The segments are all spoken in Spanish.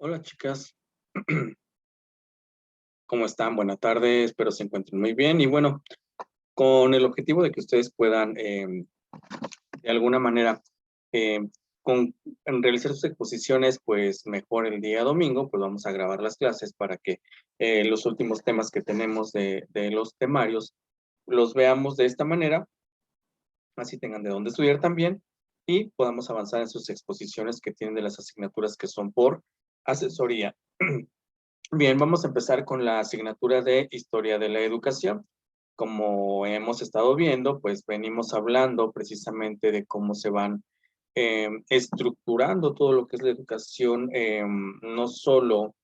Hola chicas, ¿cómo están? Buenas tardes, espero se encuentren muy bien. Y bueno, con el objetivo de que ustedes puedan, de alguna manera, eh, realizar sus exposiciones, pues mejor el día domingo, pues vamos a grabar las clases para que los últimos temas que tenemos de los temarios los veamos de esta manera, así tengan de dónde estudiar también y podamos avanzar en sus exposiciones que tienen de las asignaturas que son por asesoría. Bien, vamos a empezar con la asignatura de Historia de la Educación. Como hemos estado viendo, pues venimos hablando precisamente de cómo se van estructurando todo lo que es la educación, no solo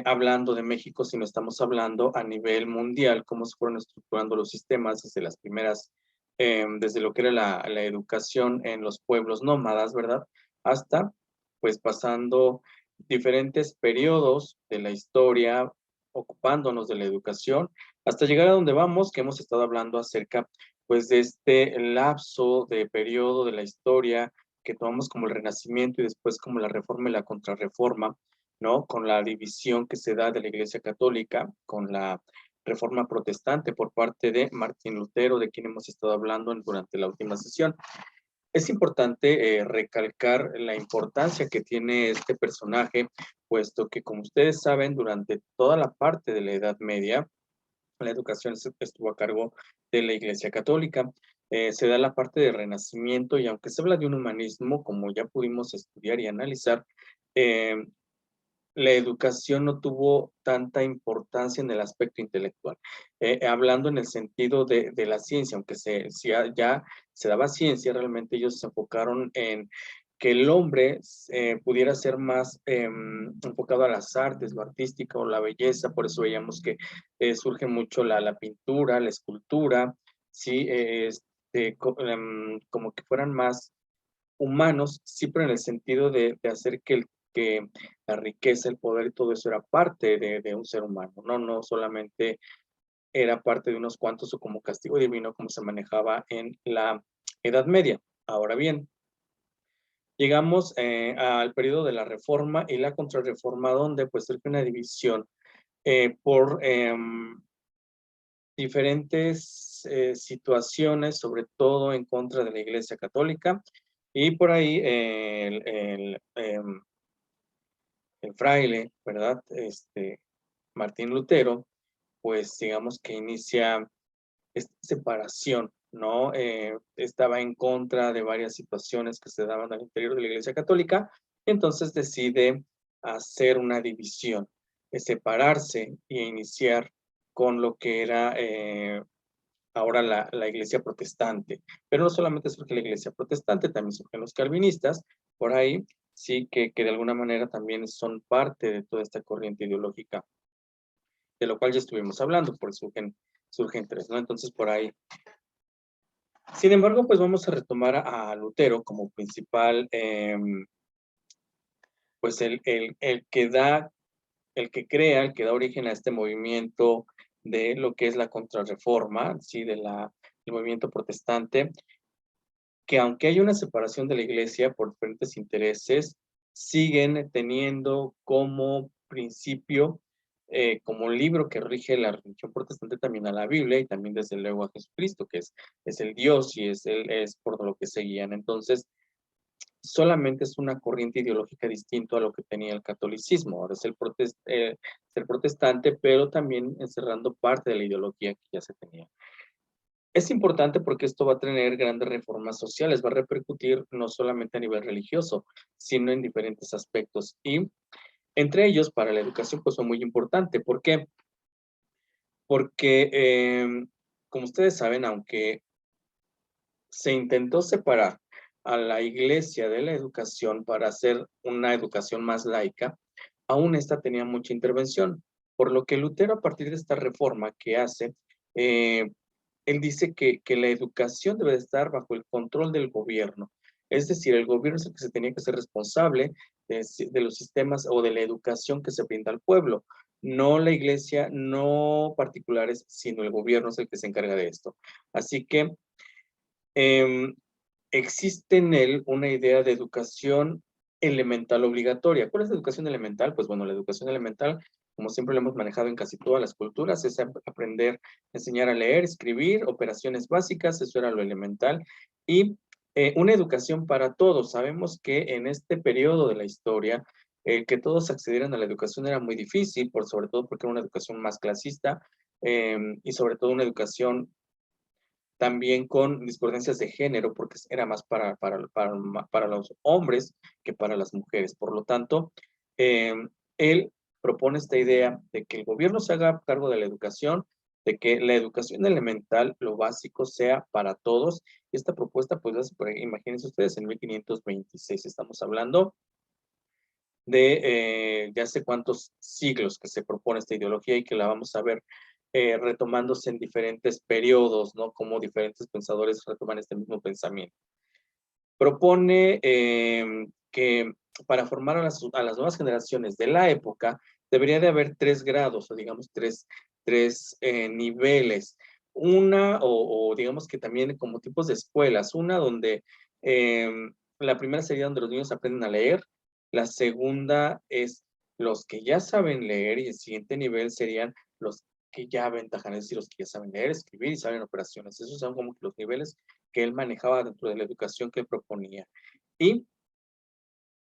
hablando de México, sino estamos hablando a nivel mundial, cómo se fueron estructurando los sistemas desde las primeras, desde lo que era la educación en los pueblos nómadas, ¿verdad? Hasta, pues pasando diferentes periodos de la historia, ocupándonos de la educación, hasta llegar a donde vamos, que hemos estado hablando acerca, pues, de este lapso de periodo de la historia que tomamos como el Renacimiento y después como la Reforma y la Contrarreforma, ¿no? Con la división que se da de la Iglesia Católica, con la Reforma Protestante por parte de Martín Lutero, de quien hemos estado hablando durante la última sesión. Es importante recalcar la importancia que tiene este personaje, puesto que, como ustedes saben, durante toda la parte de la Edad Media, la educación estuvo a cargo de la Iglesia Católica. Se da la parte del Renacimiento y aunque se habla de un humanismo, como ya pudimos estudiar y analizar, eh, la educación no tuvo tanta importancia en el aspecto intelectual. Hablando en el sentido de la ciencia, aunque ya se daba ciencia, realmente ellos se enfocaron en que el hombre pudiera ser más enfocado a las artes, lo artístico, la belleza, por eso veíamos que surge mucho la pintura, la escultura, ¿sí? Como que fueran más humanos, siempre en el sentido de hacer que la riqueza, el poder y todo eso era parte de un ser humano, ¿no? No solamente era parte de unos cuantos o como castigo divino como se manejaba en la Edad Media. Ahora bien, llegamos al periodo de la Reforma y la Contrarreforma, donde pues surge una división por diferentes situaciones, sobre todo en contra de la Iglesia Católica, y por ahí el fraile, ¿verdad? Martín Lutero, pues digamos que inicia esta separación, ¿no? Estaba en contra de varias situaciones que se daban al interior de la Iglesia Católica, entonces decide hacer una división, separarse e iniciar con lo que era ahora la Iglesia Protestante. Pero no solamente surge la Iglesia Protestante, también surgen los calvinistas, por ahí, sí, que de alguna manera también son parte de toda esta corriente ideológica, de lo cual ya estuvimos hablando, porque surgen tres, ¿no? Entonces, por ahí. Sin embargo, pues vamos a retomar a Lutero como principal, pues el que crea, el que da origen a este movimiento de lo que es la contrarreforma, ¿sí? Del movimiento protestante, que aunque hay una separación de la iglesia por diferentes intereses, siguen teniendo como principio, como libro que rige la religión protestante también a la Biblia y también desde luego a Jesucristo, que es el Dios y es por lo que se guían. Entonces, solamente es una corriente ideológica distinta a lo que tenía el catolicismo. Ahora es el protestante, pero también encerrando parte de la ideología que ya se tenía. Es importante porque esto va a tener grandes reformas sociales, va a repercutir no solamente a nivel religioso, sino en diferentes aspectos. Y entre ellos, para la educación, pues fue muy importante. ¿Por qué? Porque, como ustedes saben, aunque se intentó separar a la iglesia de la educación para hacer una educación más laica, aún esta tenía mucha intervención. Por lo que Lutero, a partir de esta reforma que hace, eh, él dice que la educación debe de estar bajo el control del gobierno. Es decir, el gobierno es el que se tenía que ser responsable de los sistemas o de la educación que se brinda al pueblo. No la iglesia, no particulares, sino el gobierno es el que se encarga de esto. Así que existe en él una idea de educación elemental obligatoria. ¿Cuál es la educación elemental? Pues bueno, la educación elemental, como siempre lo hemos manejado en casi todas las culturas, es aprender, enseñar a leer, escribir, operaciones básicas, eso era lo elemental, y una educación para todos. Sabemos que en este periodo de la historia, que todos accedieran a la educación era muy difícil, sobre todo porque era una educación más clasista, y sobre todo una educación también con discordancias de género, porque era más para los hombres que para las mujeres. Por lo tanto, él propone esta idea de que el gobierno se haga cargo de la educación, de que la educación elemental, lo básico, sea para todos. Y esta propuesta, pues, imagínense ustedes, en 1526 estamos hablando de hace cuántos siglos que se propone esta ideología y que la vamos a ver retomándose en diferentes periodos, ¿no? Como diferentes pensadores retoman este mismo pensamiento. Propone que para formar a las nuevas generaciones de la época debería de haber 3 grados, o digamos tres niveles. Una, o digamos que también como tipos de escuelas. Una donde la primera sería donde los niños aprenden a leer. La segunda es los que ya saben leer, y el siguiente nivel serían los que ya aventajan, es decir, los que ya saben leer, escribir y saben operaciones. Esos son como que los niveles que él manejaba dentro de la educación que él proponía. Y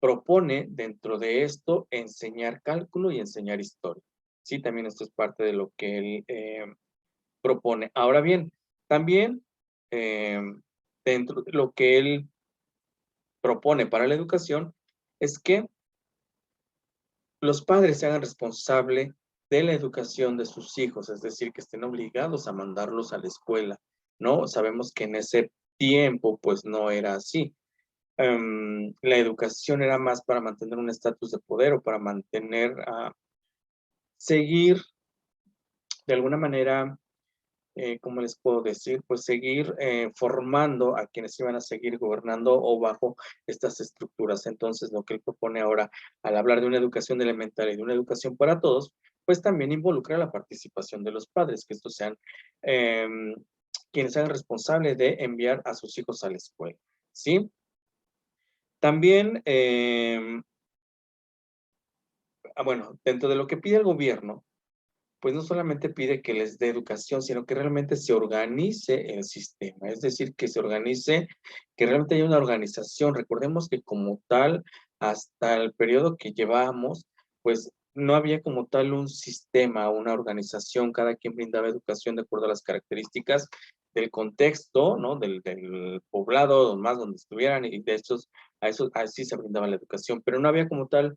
propone dentro de esto enseñar cálculo y enseñar historia. Sí, también esto es parte de lo que él propone. Ahora bien, también eh, dentro de lo que él propone para la educación es que los padres se hagan responsable de la educación de sus hijos, es decir, que estén obligados a mandarlos a la escuela, ¿no? Sabemos que en ese tiempo, pues, no era así. La educación era más para mantener un estatus de poder o para mantener, seguir de alguna manera, ¿cómo les puedo decir? Pues seguir formando a quienes iban a seguir gobernando o bajo estas estructuras. Entonces, lo que él propone ahora, al hablar de una educación elemental y de una educación para todos, pues también involucra la participación de los padres, que estos sean quienes sean responsables de enviar a sus hijos a la escuela, ¿sí? También, bueno, dentro de lo que pide el gobierno, pues no solamente pide que les dé educación, sino que realmente se organice el sistema, es decir, que se organice, que realmente haya una organización. Recordemos que como tal, hasta el periodo que llevábamos, pues no había como tal un sistema, una organización, cada quien brindaba educación de acuerdo a las características del contexto, ¿no? Del poblado, más donde estuvieran, y de estos, así se brindaba la educación, pero no había como tal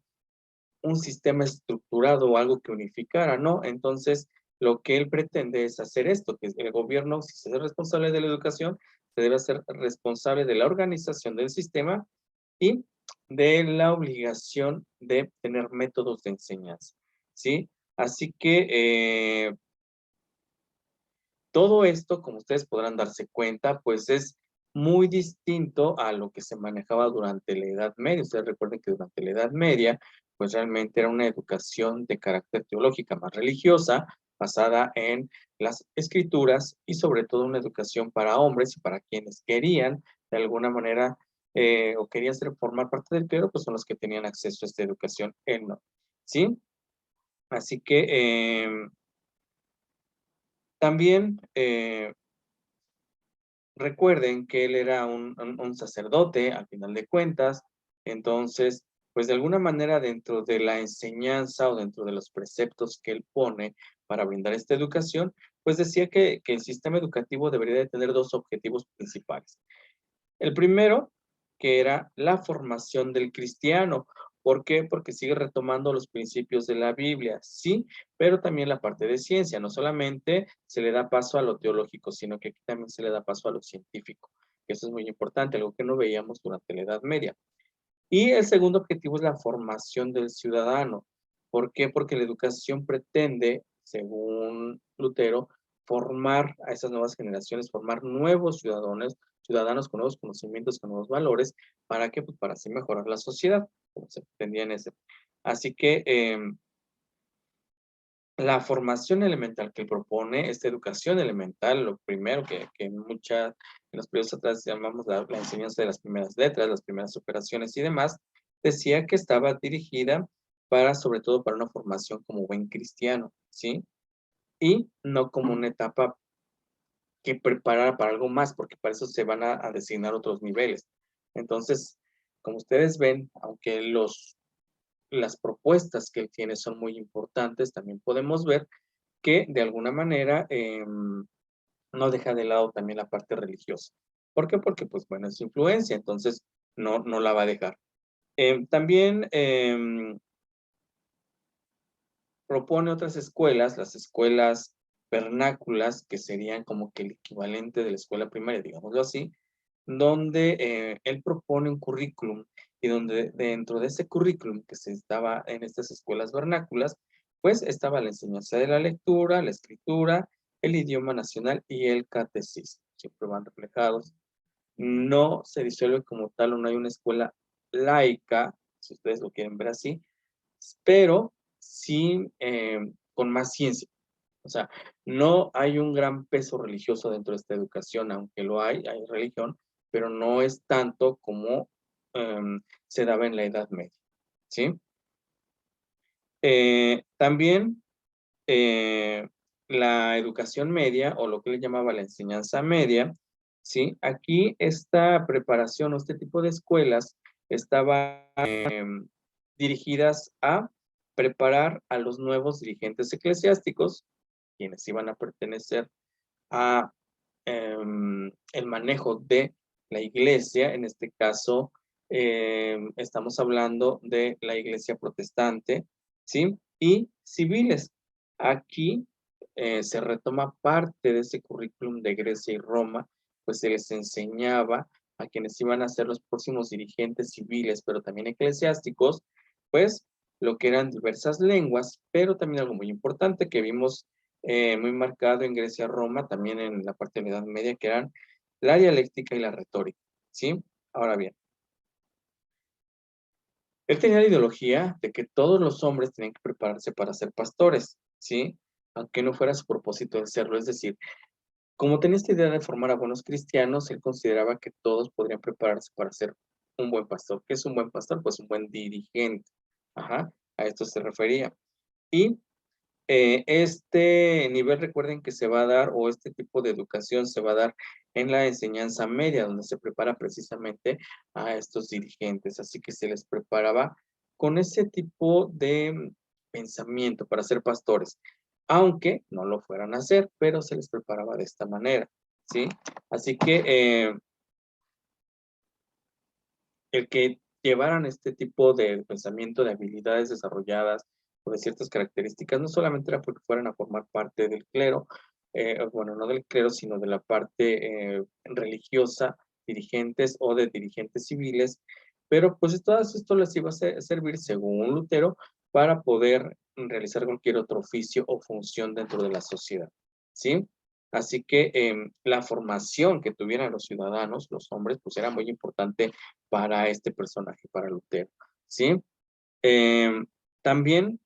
un sistema estructurado o algo que unificara, ¿no? Entonces, lo que él pretende es hacer esto, que el gobierno, si se es responsable de la educación, se debe hacer responsable de la organización del sistema y de la obligación de tener métodos de enseñanza, ¿sí? Así que todo esto, como ustedes podrán darse cuenta, pues es muy distinto a lo que se manejaba durante la Edad Media. Ustedes recuerden que durante la Edad Media, pues realmente era una educación de carácter teológica más religiosa, basada en las escrituras y sobre todo una educación para hombres y para quienes querían de alguna manera o querían formar parte del clero, pues son los que tenían acceso a esta educación, él no, ¿sí? Así que también recuerden que él era un sacerdote, al final de cuentas, entonces, pues de alguna manera dentro de la enseñanza o dentro de los preceptos que él pone para brindar esta educación, pues decía que el sistema educativo debería de tener 2 objetivos principales. El primero, que era la formación del cristiano. ¿Por qué? Porque sigue retomando los principios de la Biblia, sí, pero también la parte de ciencia. No solamente se le da paso a lo teológico, sino que aquí también se le da paso a lo científico. Eso es muy importante, algo que no veíamos durante la Edad Media. Y el segundo objetivo es la formación del ciudadano. ¿Por qué? Porque la educación pretende, según Lutero, formar a esas nuevas generaciones, formar nuevos ciudadanos con nuevos conocimientos, con nuevos valores. ¿Para qué? Pues para así mejorar la sociedad, como se pretendía en ese. Así que la formación elemental que propone, esta educación elemental, lo primero que en los periodos atrás llamamos la enseñanza de las primeras letras, las primeras operaciones y demás, decía que estaba dirigida para, sobre todo, para una formación como buen cristiano, ¿sí? Y no como una etapa que preparar para algo más, porque para eso se van a designar otros niveles. Entonces, como ustedes ven, aunque las propuestas que él tiene son muy importantes, también podemos ver que de alguna manera no deja de lado también la parte religiosa. ¿Por qué? Porque, pues bueno, es su influencia, entonces no la va a dejar. También propone otras escuelas, las escuelas vernáculas, que serían como que el equivalente de la escuela primaria, digámoslo así, donde él propone un currículum y donde dentro de ese currículum que se estaba en estas escuelas vernáculas, pues estaba la enseñanza de la lectura, la escritura, el idioma nacional y el catecismo. Siempre van reflejados. No se disuelve como tal o no hay una escuela laica, si ustedes lo quieren ver así, pero sí con más ciencia. O sea, no hay un gran peso religioso dentro de esta educación, aunque lo hay religión, pero no es tanto como se daba en la Edad Media, ¿sí? También eh, la educación media, o lo que le llamaba la enseñanza media, ¿sí? Aquí esta preparación o este tipo de escuelas estaba dirigidas a preparar a los nuevos dirigentes eclesiásticos, quienes iban a pertenecer a el manejo de la iglesia, en este caso estamos hablando de la iglesia protestante, ¿sí? Y civiles. Aquí se retoma parte de ese currículum de Grecia y Roma, pues se les enseñaba a quienes iban a ser los próximos dirigentes civiles, pero también eclesiásticos, pues lo que eran diversas lenguas, pero también algo muy importante que vimos muy marcado en Grecia-Roma, también en la parte de la Edad Media, que eran la dialéctica y la retórica, ¿sí? Ahora bien, él tenía la ideología de que todos los hombres tenían que prepararse para ser pastores, ¿sí? Aunque no fuera su propósito de serlo, es decir, como tenía esta idea de formar a buenos cristianos, él consideraba que todos podrían prepararse para ser un buen pastor. ¿Qué es un buen pastor? Pues un buen dirigente. Ajá, a esto se refería. Y este nivel, recuerden que se va a dar, o este tipo de educación se va a dar en la enseñanza media, donde se prepara precisamente a estos dirigentes. Así que se les preparaba con ese tipo de pensamiento para ser pastores, aunque no lo fueran a hacer, pero se les preparaba de esta manera, ¿sí? Así que el que llevaran este tipo de pensamiento, de habilidades desarrolladas o de ciertas características, no solamente era porque fueran a formar parte del clero, bueno, no del clero, sino de la parte religiosa, dirigentes o de dirigentes civiles, pero pues todo esto les iba a servir, según Lutero, para poder realizar cualquier otro oficio o función dentro de la sociedad, ¿sí? Así que la formación que tuvieran los ciudadanos, los hombres, pues era muy importante para este personaje, para Lutero, ¿sí? Em, También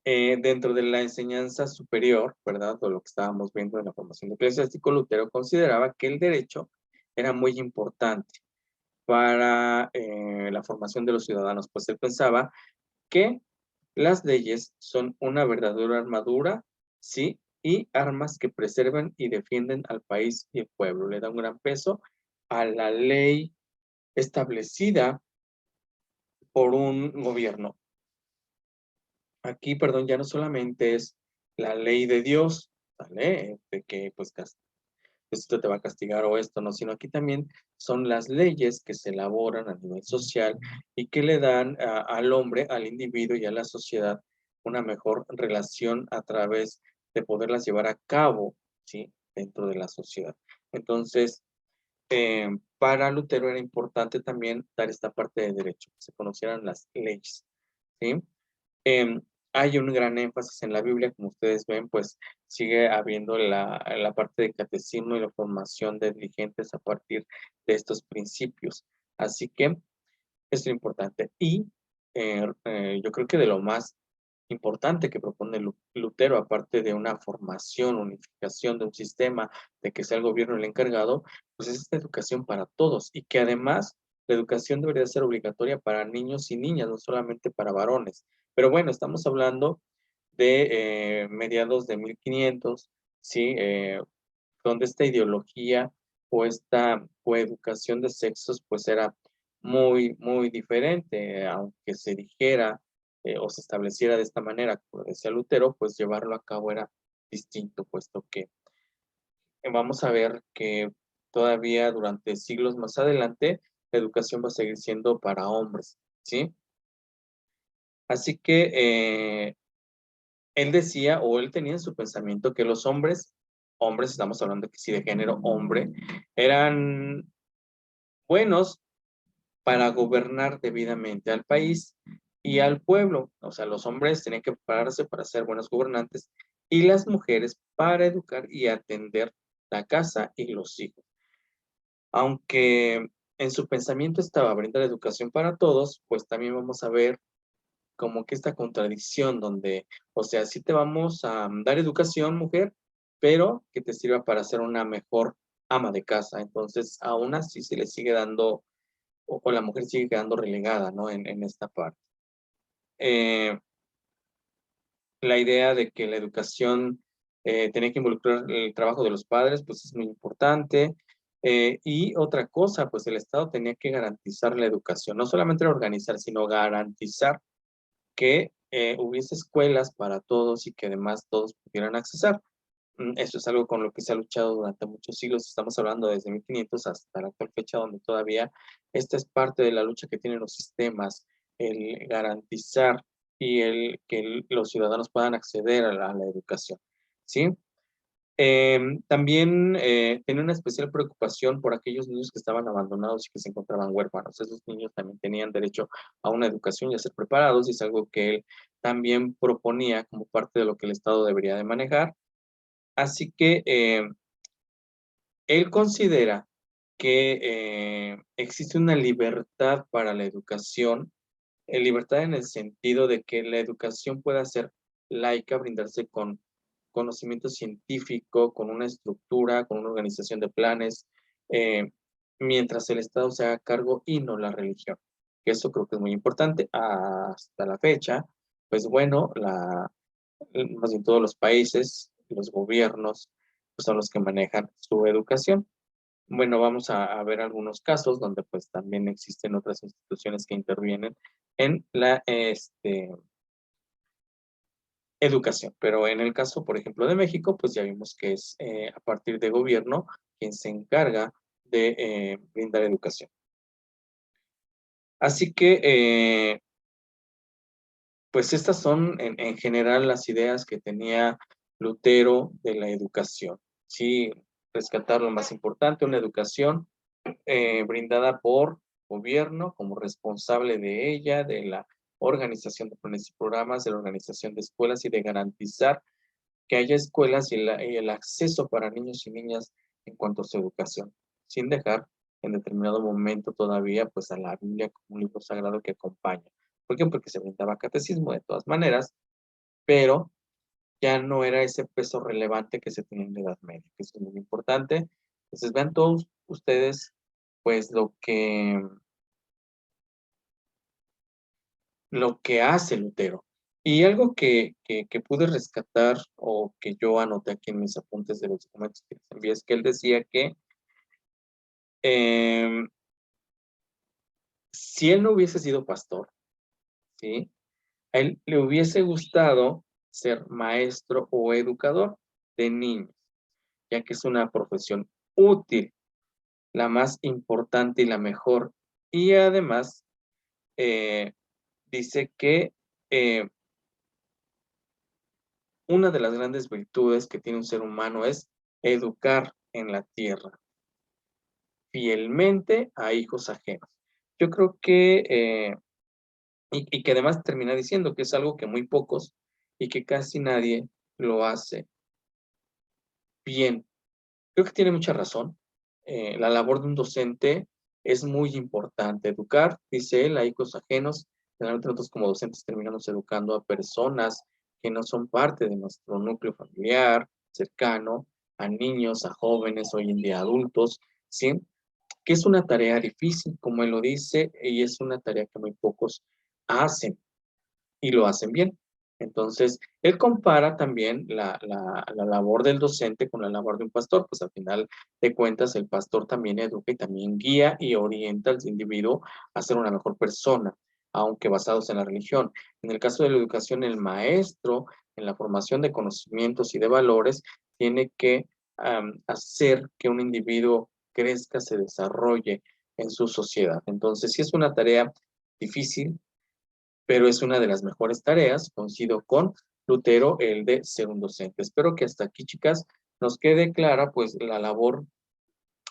dentro de la enseñanza superior, ¿verdad? O lo que estábamos viendo en la formación de eclesiástico, Lutero consideraba que el derecho era muy importante para la formación de los ciudadanos, pues él pensaba que las leyes son una verdadera armadura, ¿sí? Y armas que preservan y defienden al país y el pueblo. Le da un gran peso a la ley establecida por un gobierno. Aquí, perdón, ya no solamente es la ley de Dios, ¿vale? De que pues esto te va a castigar o esto, no, sino aquí también son las leyes que se elaboran a nivel social y que le dan al hombre, al individuo y a la sociedad una mejor relación a través de poderlas llevar a cabo, ¿sí? Dentro de la sociedad. Entonces, para Lutero era importante también dar esta parte de derecho, que se conocieran las leyes, ¿sí? Em, Hay un gran énfasis en la Biblia, como ustedes ven, pues sigue habiendo la parte de catecismo y la formación de dirigentes a partir de estos principios. Así que es lo importante. Y yo creo que de lo más importante que propone Lutero, aparte de una formación, unificación de un sistema, de que sea el gobierno el encargado, pues es esta educación para todos y que además la educación debería ser obligatoria para niños y niñas, no solamente para varones. Pero bueno, estamos hablando de mediados de 1500, ¿sí? Donde esta ideología o esta coeducación de sexos pues era muy, muy diferente, aunque se dijera o se estableciera de esta manera, como decía Lutero, pues llevarlo a cabo era distinto, puesto que vamos a ver que todavía durante siglos más adelante la educación va a seguir siendo para hombres, ¿sí? Así que él decía o él tenía en su pensamiento que los hombres, estamos hablando que sí de género hombre, eran buenos para gobernar debidamente al país y al pueblo. O sea, los hombres tenían que prepararse para ser buenos gobernantes y las mujeres para educar y atender la casa y los hijos. Aunque en su pensamiento estaba brindar educación para todos, pues también vamos a ver como que esta contradicción donde, o sea, sí te vamos a dar educación, mujer, pero que te sirva para ser una mejor ama de casa. Entonces, aún así se le sigue dando, o la mujer sigue quedando relegada, ¿no? En esta parte. Eh, la idea de que la educación tenía que involucrar el trabajo de los padres, pues es muy importante. Y otra cosa, pues el Estado tenía que garantizar la educación, no solamente organizar, sino garantizar que hubiese escuelas para todos y que además todos pudieran accesar. Eso es algo con lo que se ha luchado durante muchos siglos. Estamos hablando desde 1500 hasta la actual fecha, donde todavía esta es parte de la lucha que tienen los sistemas, el garantizar y el que los ciudadanos puedan acceder a la educación, ¿sí? También tenía una especial preocupación por aquellos niños que estaban abandonados y que se encontraban huérfanos. Esos niños también tenían derecho a una educación y a ser preparados, y es algo que él también proponía como parte de lo que el Estado debería de manejar. Así que él considera que existe una libertad para la educación, libertad en el sentido de que la educación pueda ser laica, brindarse con conocimiento científico, con una estructura, con una organización de planes, eh, mientras el Estado se haga cargo y no la religión. Eso creo que es muy importante. Hasta la fecha, pues bueno, más bien todos los países, los gobiernos, pues son los que manejan su educación. Bueno, vamos a ver algunos casos donde pues también existen otras instituciones que intervienen en la educación. Pero en el caso, por ejemplo, de México, pues ya vimos que es a partir de gobierno quien se encarga de brindar educación. Así que, pues estas son en general las ideas que tenía Lutero de la educación. Sí, rescatar lo más importante, una educación brindada por gobierno como responsable de ella, de la organización de planes y programas, de la organización de escuelas y de garantizar que haya escuelas y el acceso para niños y niñas en cuanto a su educación, sin dejar en determinado momento todavía pues a la Biblia como un libro sagrado que acompaña. ¿Por qué? Porque se brindaba catecismo de todas maneras, pero ya no era ese peso relevante que se tenía en la Edad Media, que eso es muy importante. Entonces vean todos ustedes pues lo que hace Lutero. Y algo que pude rescatar o que yo anoté aquí en mis apuntes de los documentos que les envié es que él decía que em, si él no hubiese sido pastor, ¿sí? A él le hubiese gustado ser maestro o educador de niños, ya que es una profesión útil, la más importante y la mejor. Y además eh, dice que eh, una de las grandes virtudes que tiene un ser humano es educar en la tierra, fielmente a hijos ajenos. Yo creo que, y que además termina diciendo que es algo que muy pocos y que casi nadie lo hace bien. Creo que tiene mucha razón. La labor de un docente es muy importante. Educar, dice él, a hijos ajenos. Generalmente nosotros como docentes terminamos educando a personas que no son parte de nuestro núcleo familiar cercano, a niños, a jóvenes, hoy en día adultos, ¿sí? que es una tarea difícil, como él lo dice, y es una tarea que muy pocos hacen y lo hacen bien. Entonces, él compara también la labor del docente con la labor de un pastor, pues al final de cuentas el pastor también educa y también guía y orienta al individuo a ser una mejor persona, aunque basados en la religión. En el caso de la educación, el maestro, en la formación de conocimientos y de valores, tiene que hacer que un individuo crezca, se desarrolle en su sociedad. Entonces, sí es una tarea difícil, pero es una de las mejores tareas, coincido con Lutero, el de ser un docente. Espero que hasta aquí, chicas, nos quede clara pues la labor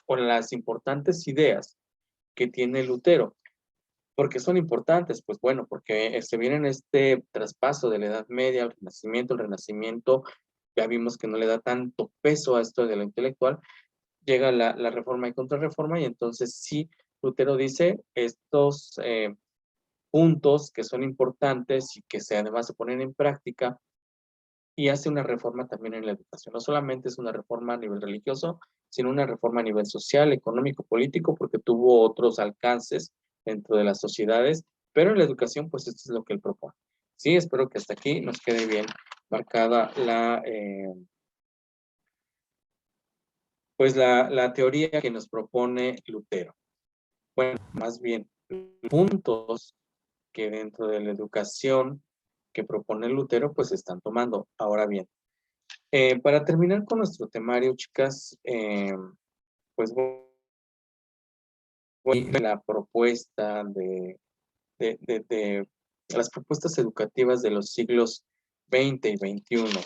o las importantes ideas que tiene Lutero. ¿Porque son importantes? Pues bueno, porque se viene en este traspaso de la Edad Media al Renacimiento. El Renacimiento ya vimos que no le da tanto peso a esto de lo intelectual. Llega la Reforma y Contrarreforma, y entonces sí, Lutero dice estos puntos que son importantes y que además se ponen en práctica, y hace una reforma también en la educación. No solamente es una reforma a nivel religioso, sino una reforma a nivel social, económico, político, porque tuvo otros alcances dentro de las sociedades, pero en la educación, pues esto es lo que él propone. Sí, espero que hasta aquí nos quede bien marcada pues la teoría que nos propone Lutero. Bueno, más bien, puntos que dentro de la educación que propone Lutero, pues se están tomando. Ahora bien, para terminar con nuestro temario, chicas, pues voy a la propuesta de las propuestas educativas de los siglos XX y XXI.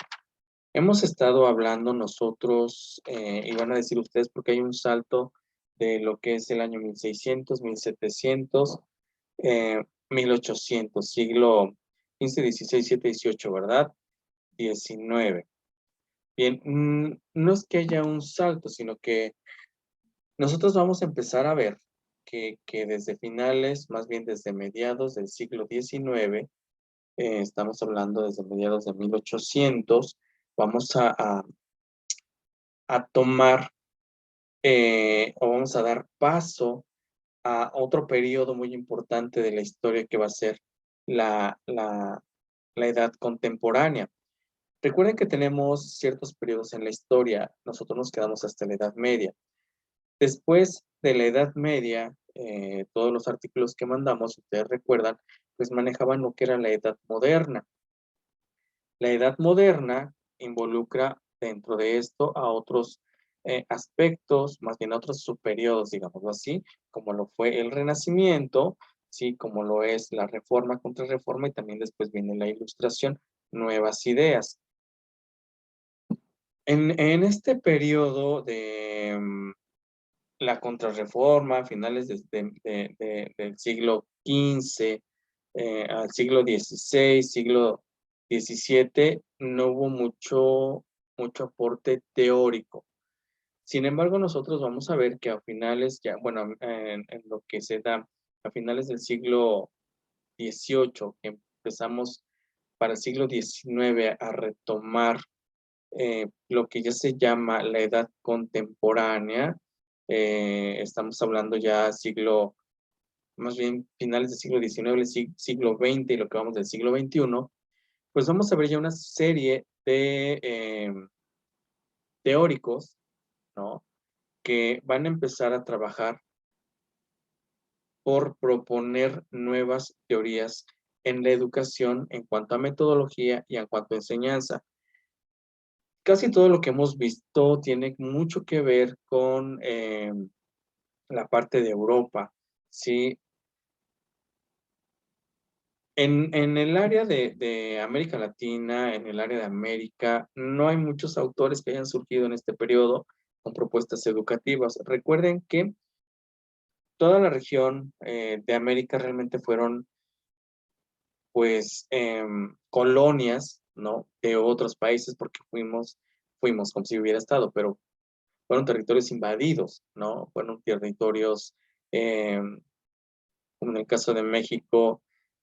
Hemos estado hablando nosotros, y van a decir ustedes, porque hay un salto de lo que es el año 1600, 1700, 1800, siglo XV, XVI, XVII, XVIII, ¿verdad? XIX. Bien, no es que haya un salto, sino que nosotros vamos a empezar a ver que desde finales, más bien desde mediados del siglo XIX, estamos hablando desde mediados de 1800, vamos a tomar o vamos a dar paso a otro periodo muy importante de la historia que va a ser la, la, la edad contemporánea. Recuerden que tenemos ciertos periodos en la historia, nosotros nos quedamos hasta la Edad Media. Después de la Edad Media, todos los artículos que mandamos, si ustedes recuerdan, pues manejaban lo que era la Edad Moderna. La Edad Moderna involucra dentro de esto a otros aspectos, más bien a otros subperiodos, digámoslo así, como lo fue el Renacimiento, sí, como lo es la Reforma, Contrarreforma, y también después viene la Ilustración, nuevas ideas. En este periodo de la Contrarreforma, finales del siglo XV al siglo XVI, siglo XVII, no hubo mucho aporte teórico. Sin embargo, nosotros vamos a ver que a finales, ya, bueno, en lo que se da a finales del siglo XVIII, que empezamos para el siglo XIX a retomar lo que ya se llama la edad contemporánea. Estamos hablando ya más bien finales del siglo XIX, siglo XX y lo que vamos del siglo XXI, pues vamos a ver ya una serie de teóricos, ¿no? Que van a empezar a trabajar por proponer nuevas teorías en la educación en cuanto a metodología y en cuanto a enseñanza. Casi todo lo que hemos visto tiene mucho que ver con la parte de Europa, ¿sí? En el área de América Latina, en el área de América, no hay muchos autores que hayan surgido en este periodo con propuestas educativas. Recuerden que toda la región de América realmente fueron, pues, colonias, ¿no? De otros países, porque fuimos como si hubiera estado, pero fueron territorios invadidos, ¿no? Fueron territorios, como en el caso de México,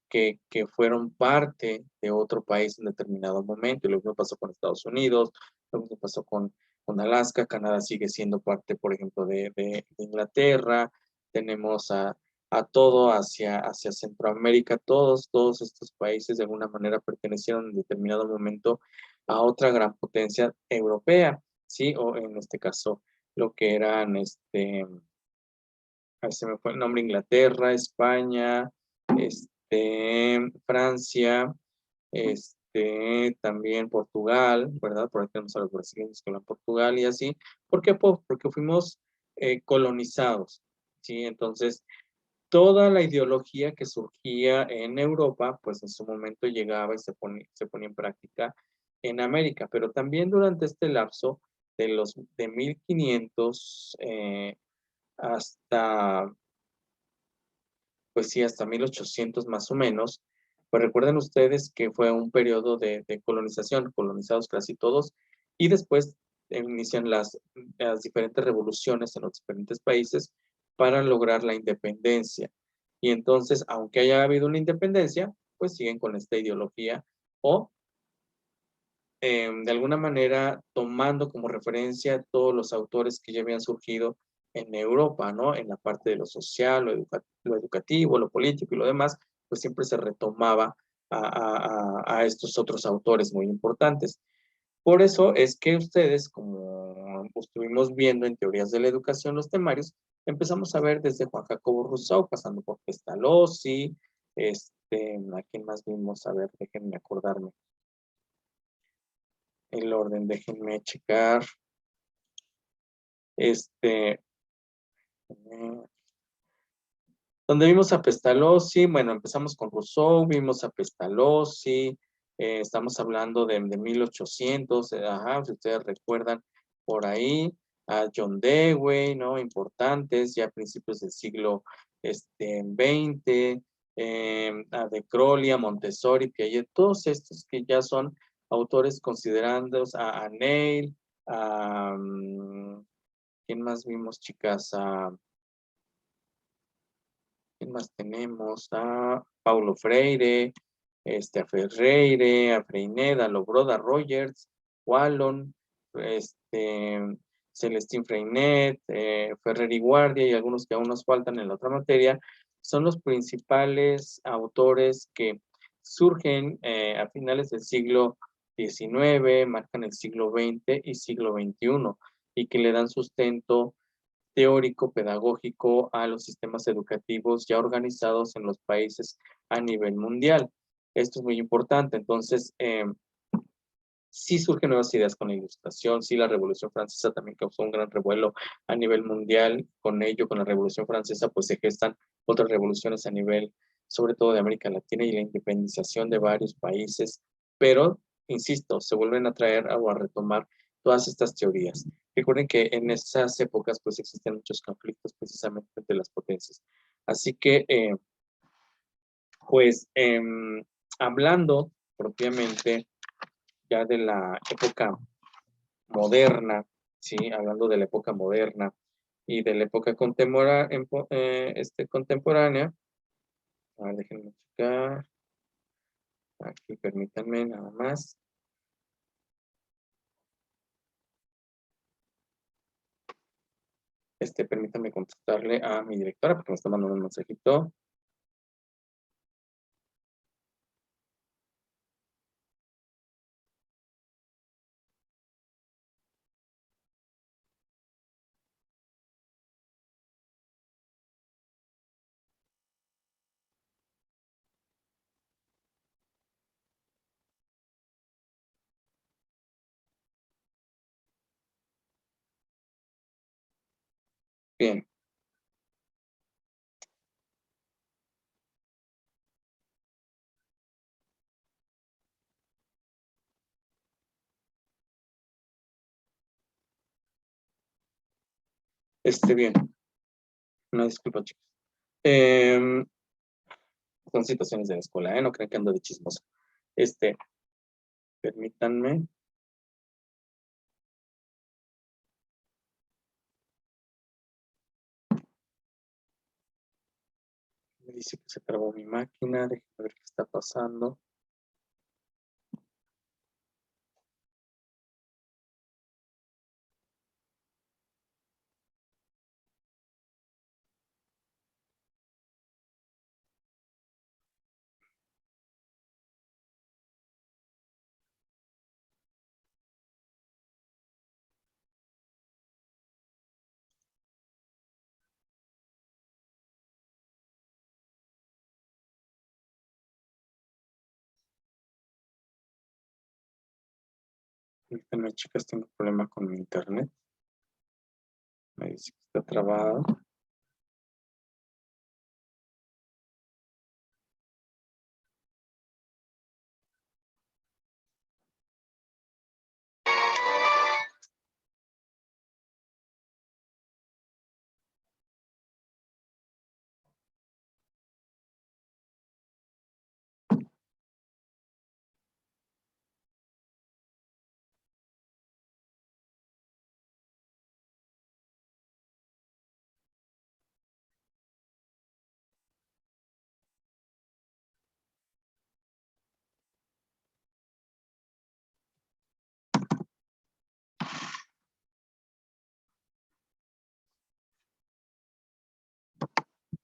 que fueron parte de otro país en determinado momento, y lo mismo pasó con Estados Unidos, lo mismo pasó con Alaska. Canadá sigue siendo parte, por ejemplo, de Inglaterra. Tenemos a todo hacia Centroamérica. Todos estos países de alguna manera pertenecieron en determinado momento a otra gran potencia europea, ¿sí? O en este caso, lo que eran, ahí se me fue el nombre, Inglaterra, España, Francia, también Portugal, ¿verdad? Por aquí tenemos a los brasileños que hablan Portugal y así. ¿Por qué? Porque fuimos colonizados, ¿sí? Entonces, toda la ideología que surgía en Europa, pues en su momento llegaba y se ponía en práctica en América, pero también durante este lapso de 1500 hasta, pues sí, hasta 1800 más o menos, pues recuerden ustedes que fue un periodo de colonización, colonizados casi todos, y después inician las diferentes revoluciones en los diferentes países para lograr la independencia. Y entonces, aunque haya habido una independencia, pues siguen con esta ideología o de alguna manera tomando como referencia todos los autores que ya habían surgido en Europa, ¿no? En la parte de lo social, lo educativo, lo político y lo demás, pues siempre se retomaba a estos otros autores muy importantes. Por eso es que ustedes, como estuvimos viendo en teorías de la educación, los temarios, empezamos a ver desde Juan Jacobo Rousseau, pasando por Pestalozzi, ¿a quién más vimos? A ver, déjenme acordarme el orden, déjenme checar. Este, donde vimos a Pestalozzi, bueno, empezamos con Rousseau, vimos a Pestalozzi, estamos hablando de 1800, ajá, si ustedes recuerdan por ahí, a John Dewey, ¿no? Importantes, ya a principios del siglo XX, a De Crowley, a Montessori, Piaget, todos estos que ya son autores considerandos, a Neil, a, ¿quién más vimos, chicas? ¿Quién más tenemos? A Paulo Freire, a Ferreire, a Freineda, a Lobroda Rogers, Wallon, Celestín Freinet, Ferrer y Guardia y algunos que aún nos faltan en la otra materia, son los principales autores que surgen a finales del siglo XIX, marcan el siglo XX y siglo XXI, y que le dan sustento teórico, pedagógico a los sistemas educativos ya organizados en los países a nivel mundial. Esto es muy importante. Entonces, sí surgen nuevas ideas con la Ilustración, sí la Revolución Francesa también causó un gran revuelo a nivel mundial. Con ello, con la Revolución Francesa, pues se gestan otras revoluciones a nivel, sobre todo de América Latina y la independización de varios países. Pero, insisto, se vuelven a traer o a retomar todas estas teorías. Recuerden que en esas épocas pues existen muchos conflictos precisamente entre las potencias. Así que, pues, hablando propiamente ya de la época moderna, ¿sí? Hablando de la época moderna y de la época contemporánea, déjenme checar, aquí permítanme nada más. Permítanme contestarle a mi directora porque me está mandando un mensajito. Bien. Bien. Una disculpa, chicos. Son situaciones de la escuela, ¿eh? No crean que ando de chismoso. Permítanme. Me dice que se trabó mi máquina. Déjenme ver qué está pasando. Permítanme, chicas, tengo problema con mi internet. Me dice que está trabado.